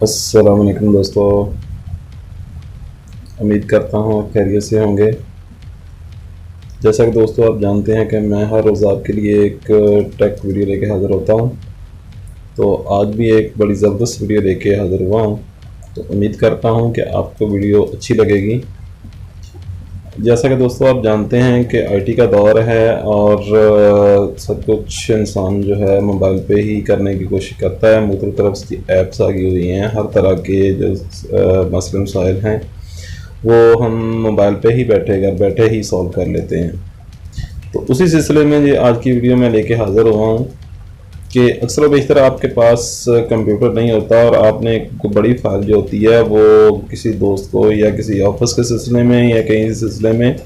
अस्सलाम वालेकुम दोस्तों। उम्मीद करता हूँ आप खैरियत से होंगे। जैसा कि दोस्तों आप जानते हैं कि मैं हर रोज़ आपके लिए एक टेक वीडियो लेके हाज़िर होता हूँ। तो आज भी एक बड़ी ज़बरदस्त वीडियो लेके हाज़िर हुआ हूँ। तो उम्मीद करता हूँ कि आपको वीडियो अच्छी लगेगी। जैसा कि दोस्तों आप जानते हैं कि आईटी का दौर है और सब कुछ इंसान जो है मोबाइल पे ही करने की कोशिश करता है। मुख्तलिफ तरफ से ऐप्स आ गई हुई हैं, हर तरह के जो मसले मसाइल हैं वो हम मोबाइल पे ही बैठे घर बैठे ही सॉल्व कर लेते हैं। तो उसी सिलसिले में ये आज की वीडियो में लेके हाज़िर हुआ हूँ कि अक्सर व बेशतर आपके पास कंप्यूटर नहीं होता और आपने एक बड़ी फाइल जो होती है वो किसी दोस्त को या किसी ऑफिस के सिलसिले में या कहीं सिलसिले में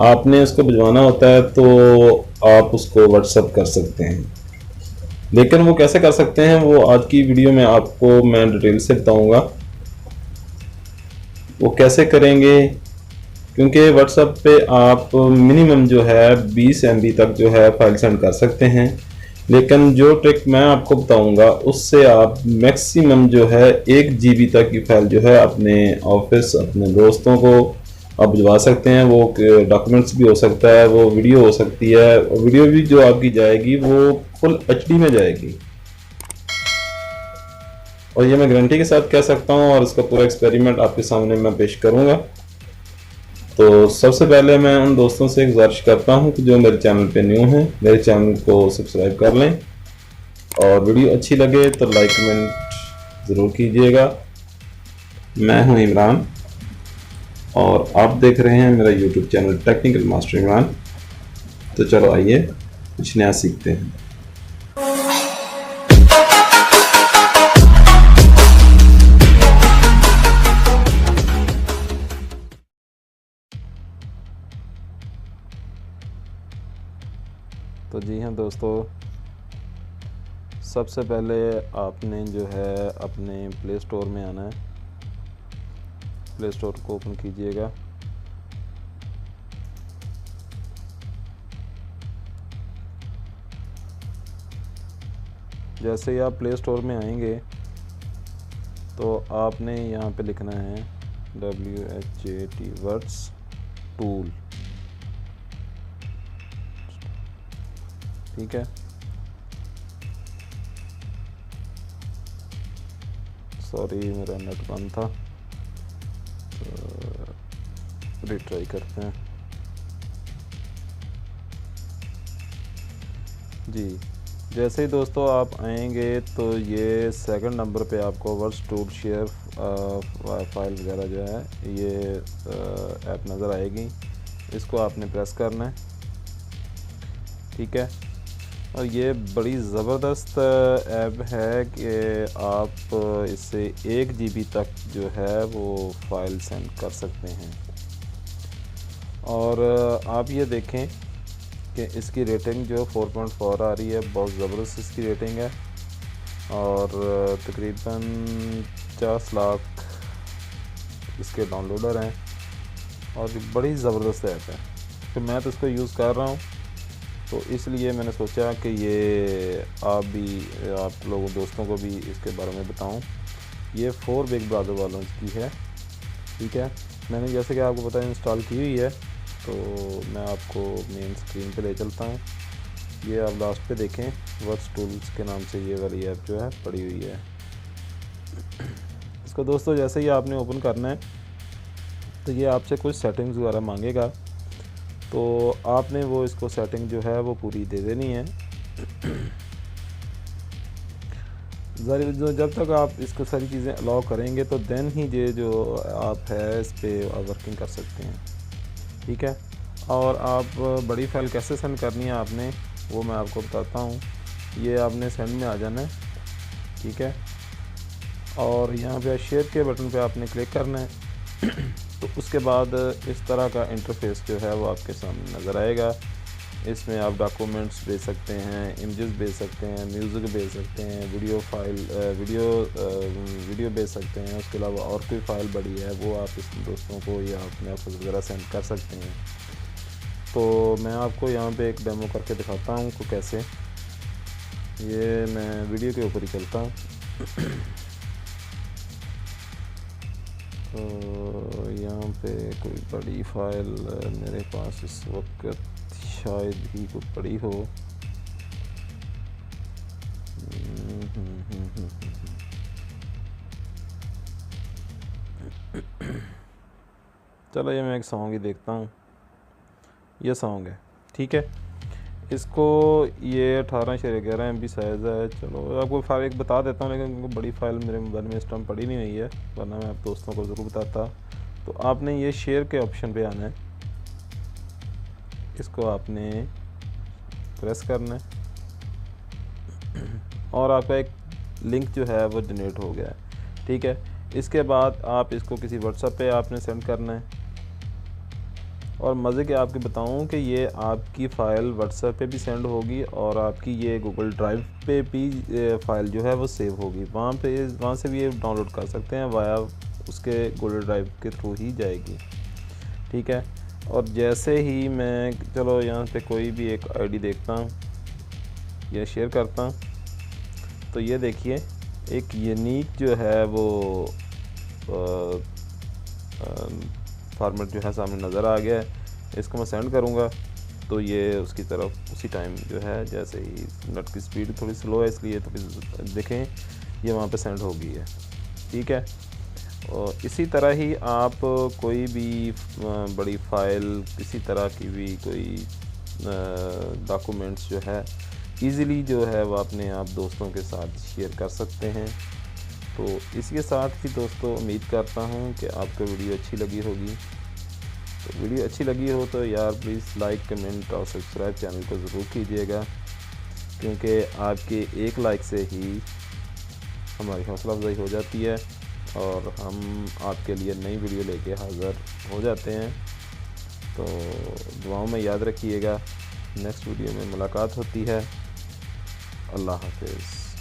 आपने उसको भिजवाना होता है, तो आप उसको व्हाट्सअप कर सकते हैं। लेकिन वो कैसे कर सकते हैं वो आज की वीडियो में आपको मैं डिटेल से बताऊंगा। वो कैसे करेंगे, क्योंकि व्हाट्सएप पे आप मिनिमम जो है 20 MB तक जो है फाइल सेंड कर सकते हैं। लेकिन जो ट्रिक मैं आपको बताऊंगा उससे आप मैक्सिमम जो है 1 GB तक की फाइल जो है अपने ऑफिस अपने दोस्तों को आप भिजवा सकते हैं। वो डॉक्यूमेंट्स भी हो सकता है, वो वीडियो हो सकती है, वीडियो भी जो आपकी जाएगी वो फुल HD में जाएगी। और ये मैं गारंटी के साथ कह सकता हूँ और इसका पूरा एक्सपेरिमेंट आपके सामने मैं पेश करूँगा। तो सबसे पहले मैं उन दोस्तों से गुजारिश करता हूं कि जो मेरे चैनल पे न्यू हैं मेरे चैनल को सब्सक्राइब कर लें और वीडियो अच्छी लगे तो लाइक कमेंट ज़रूर कीजिएगा। मैं हूं इमरान और आप देख रहे हैं मेरा YouTube channel technical master Imran. तो चलो आइए कुछ नया सीखते हैं। तो जी हाँ दोस्तों, सबसे पहले आपने जो है अपने प्ले स्टोर में आना है। प्ले स्टोर को ओपन कीजिएगा। जैसे ही आप प्ले स्टोर में आएंगे तो आपने यहाँ पे लिखना है WHAT वर्ड्स टूल। ठीक है, सॉरी मेरा नेट बंद था, रिट्राई करते हैं जी। जैसे ही दोस्तों आप आएंगे तो ये सेकंड नंबर पे आपको वर्ड्स टूल शेयर फाइल वगैरह जो है ये ऐप नज़र आएगी। इसको आपने प्रेस करना है। ठीक है, और ये बड़ी ज़बरदस्त ऐप है कि आप इससे 1 GB तक जो है वो फाइल सेंड कर सकते हैं। और आप ये देखें कि इसकी रेटिंग जो 4.4 आ रही है, बहुत ज़बरदस्त इसकी रेटिंग है और तकरीबन 50 लाख इसके डाउनलोडर हैं और बड़ी ज़बरदस्त ऐप है। तो मैं तो इसको यूज़ कर रहा हूँ, तो इसलिए मैंने सोचा कि ये आप लोगों दोस्तों को भी इसके बारे में बताऊं। ये 4 बिग ब्रदर वालों की है। ठीक है, मैंने जैसे कि आपको पता है इंस्टॉल की हुई है, तो मैं आपको मेन स्क्रीन पे ले चलता हूँ। ये आप लास्ट पे देखें, वर्क्स टूल्स के नाम से ये वाली ऐप जो है पड़ी हुई है। इसको दोस्तों जैसे ही आपने ओपन करना है तो ये आपसे कुछ सेटिंग्स वगैरह मांगेगा, तो आपने वो इसको सेटिंग जो है वो पूरी दे देनी है। जब तक आप इसको सारी चीज़ें अलाउ करेंगे तो देन ही ये जो आप है इस पर वर्किंग कर सकते हैं। ठीक है, और आप बड़ी फाइल कैसे सेंड करनी है आपने वो मैं आपको बताता हूँ। ये आपने सेंड में आ जाना है। ठीक है, और यहाँ पे शेयर के बटन पे आपने क्लिक करना है। तो उसके बाद इस तरह का इंटरफेस जो है वो आपके सामने नज़र आएगा। इसमें आप डॉक्यूमेंट्स भेज सकते हैं, इमेजेस भेज सकते हैं, म्यूज़िक भेज सकते हैं, वीडियो भेज सकते हैं। उसके अलावा और कोई फ़ाइल बड़ी है वो आप इस दोस्तों को या अपने ऑफिस वगैरह सेंड कर सकते हैं। तो मैं आपको यहाँ पे एक डेमो करके दिखाता हूँ को कैसे। ये मैं वीडियो के ऊपर ही चलता हूँ। तो यहाँ पे कोई बड़ी फाइल मेरे पास इस वक्त शायद ही कोई पड़ी हो। चलो ये मैं एक सॉन्ग ही देखता हूँ। ये सॉन्ग है, ठीक है। इसको ये 18/11 MB साइज़ है। चलो आपको फाइल एक बता देता हूँ, लेकिन बड़ी फ़ाइल मेरे मोबाइल में इस टाइम पड़ी नहीं हुई है, वरना मैं आप दोस्तों को ज़रूर बताता। तो आपने ये शेयर के ऑप्शन पे आना है, इसको आपने प्रेस करना है और आपका एक लिंक जो है वो जनरेट हो गया है, ठीक है। इसके बाद आप इसको किसी व्हाट्सएप पे आपने सेंड करना है। और मज़े के आपके बताऊं कि ये आपकी फ़ाइल व्हाट्सएप पे भी सेंड होगी और आपकी ये गूगल ड्राइव पे भी फ़ाइल जो है वो सेव होगी। वहाँ से भी ये डाउनलोड कर सकते हैं, वाया उसके गूगल ड्राइव के थ्रू ही जाएगी, ठीक है। और जैसे ही मैं चलो यहाँ पे कोई भी एक आईडी देखता हूँ, ये शेयर करता हूँ, तो ये देखिए एक यूनिक जो है वो फॉर्मेट जो है सामने नज़र आ गया है। इसको मैं सेंड करूँगा तो ये उसकी तरफ उसी टाइम जो है, जैसे ही नेट की स्पीड थोड़ी स्लो है इसलिए तो देखें ये वहाँ पे सेंड हो गई है, ठीक है। और इसी तरह ही आप कोई भी बड़ी फ़ाइल, किसी तरह की भी कोई डॉक्यूमेंट्स जो है ईज़िली जो है वो अपने आप दोस्तों के साथ शेयर कर सकते हैं। तो इसके साथ ही दोस्तों उम्मीद करता हूँ कि आपको वीडियो अच्छी लगी होगी। तो वीडियो अच्छी लगी हो तो यार प्लीज़ लाइक, कमेंट और सब्सक्राइब चैनल को ज़रूर कीजिएगा, क्योंकि आपके एक लाइक से ही हमारी हौसला अफजाई हो जाती है और हम आपके लिए नई वीडियो लेके हाज़िर हो जाते हैं। तो दुआओं में याद रखिएगा। नेक्स्ट वीडियो में मुलाकात होती है। अल्लाह हाफ़िज़।